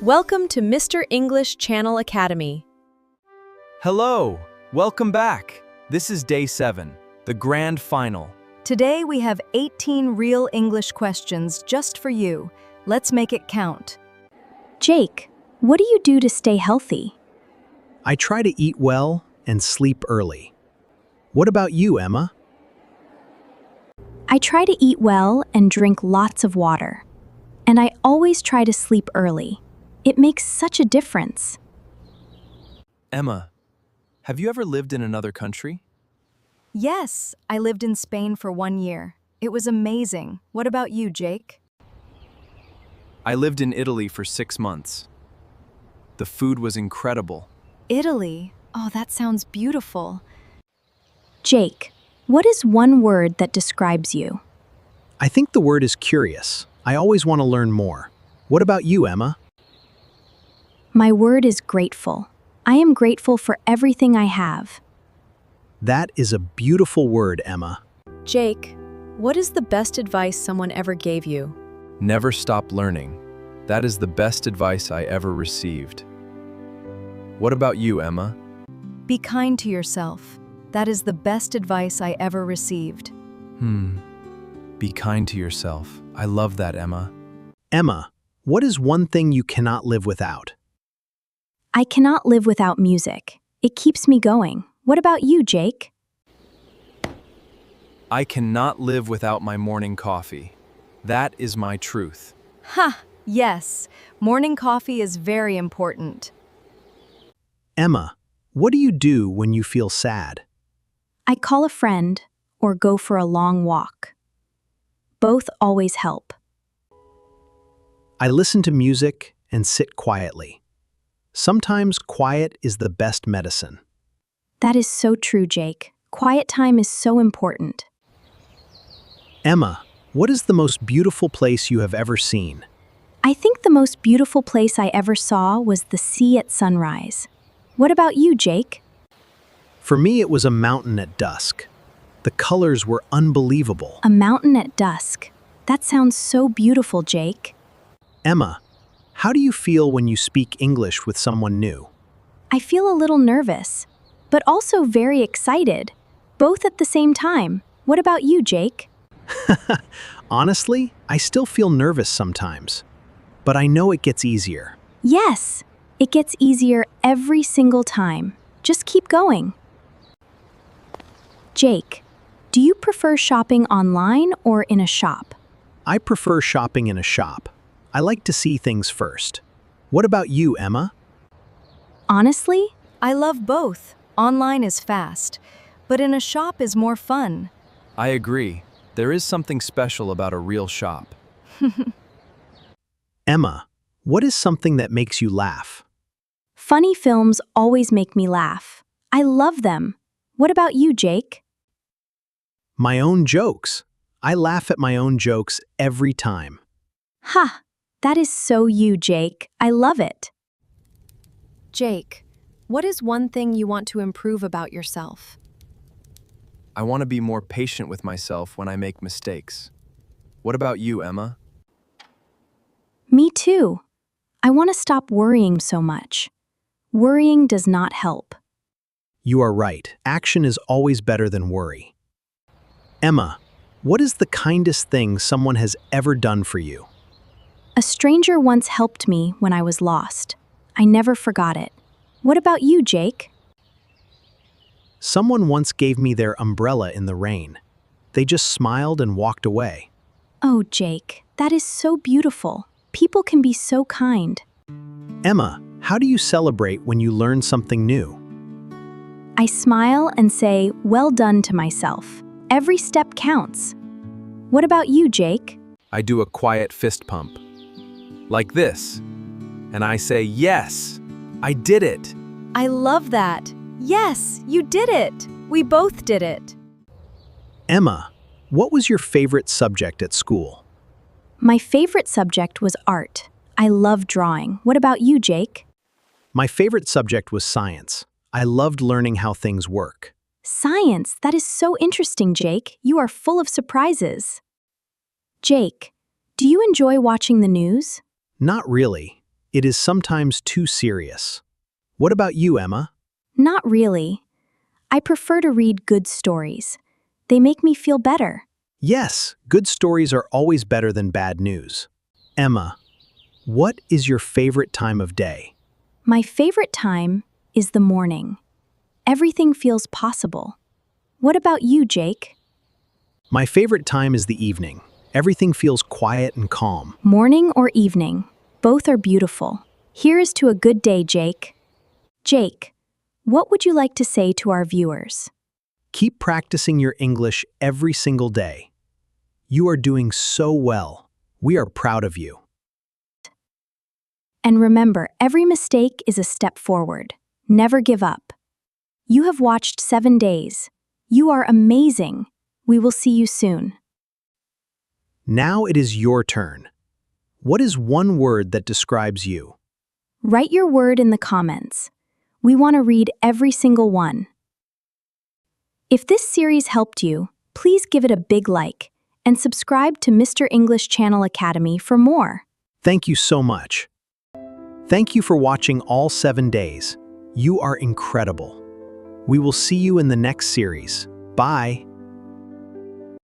Welcome to Mr. English Channel Academy. Hello! Welcome back! This is day 7, the grand final. Today we have 18 real English questions just for you. Let's make it count. Jake, what do you do to stay healthy? I try to eat well and sleep early. What about you, Emma? I try to eat well and drink lots of water. And I always try to sleep early. It makes such a difference. Emma, have you ever lived in another country? Yes, I lived in Spain for 1 year. It was amazing. What about you, Jake? I lived in Italy for 6 months. The food was incredible. Italy? Oh, that sounds beautiful. Jake, what is one word that describes you? I think the word is curious. I always want to learn more. What about you, Emma? My word is grateful. I am grateful for everything I have. That is a beautiful word, Emma. Jake, what is the best advice someone ever gave you? Never stop learning. That is the best advice I ever received. What about you, Emma? Be kind to yourself. That is the best advice I ever received. Be kind to yourself. I love that, Emma. Emma, what is one thing you cannot live without? I cannot live without music. It keeps me going. What about you, Jake? I cannot live without my morning coffee. That is my truth. Ha! Yes, morning coffee is very important. Emma, what do you do when you feel sad? I call a friend or go for a long walk. Both always help. I listen to music and sit quietly. Sometimes quiet is the best medicine. That is so true, Jake. Quiet time is so important. Emma, what is the most beautiful place you have ever seen? I think the most beautiful place I ever saw was the sea at sunrise. What about you, Jake? For me, it was a mountain at dusk. The colors were unbelievable. A mountain at dusk. That sounds so beautiful, Jake. Emma, how do you feel when you speak English with someone new? I feel a little nervous, but also very excited, both at the same time. What about you, Jake? Honestly, I still feel nervous sometimes, but I know it gets easier. Yes, it gets easier every single time. Just keep going. Jake, do you prefer shopping online or in a shop? I prefer shopping in a shop. I like to see things first. What about you, Emma? Honestly, I love both. Online is fast, but in a shop is more fun. I agree. There is something special about a real shop. Emma, what is something that makes you laugh? funny films always make me laugh. I love them. What about you, Jake? My own jokes. I laugh at my own jokes every time. Ha! That is so you, Jake. I love it. Jake, what is one thing you want to improve about yourself? I want to be more patient with myself when I make mistakes. What about you, Emma? Me too. I want to stop worrying so much. Worrying does not help. You are right. Action is always better than worry. Emma, what is the kindest thing someone has ever done for you? A stranger once helped me when I was lost. I never forgot it. What about you, Jake? Someone once gave me their umbrella in the rain. They just smiled and walked away. Oh, Jake, that is so beautiful. People can be so kind. Emma, how do you celebrate when you learn something new? I smile and say, well done to myself. Every step counts. What about you, Jake? I do a quiet fist pump. Like this. And I say, yes, I did it. I love that. Yes, you did it. We both did it. Emma, what was your favorite subject at school? My favorite subject was art. I love drawing. What about you, Jake? My favorite subject was science. I loved learning how things work. Science, that is so interesting, Jake. You are full of surprises. Jake, do you enjoy watching the news? Not really. It is sometimes too serious. What about you, Emma? Not really. I prefer to read good stories. They make me feel better. Yes, good stories are always better than bad news. Emma, what is your favorite time of day? My favorite time is the morning. Everything feels possible. What about you, Jake? My favorite time is the evening. Everything feels quiet and calm. Morning or evening? Both are beautiful. Here is to a good day, Jake. Jake, what would you like to say to our viewers? Keep practicing your English every single day. You are doing so well. We are proud of you. And remember, every mistake is a step forward. Never give up. You have watched 7 days. You are amazing. We will see you soon. Now it is your turn. What is one word that describes you? Write your word in the comments. We want to read every single one. If this series helped you, please give it a big like and subscribe to Mr. English Channel Academy for more. Thank you so much. Thank you for watching all 7 days. You are incredible. We will see you in the next series. Bye.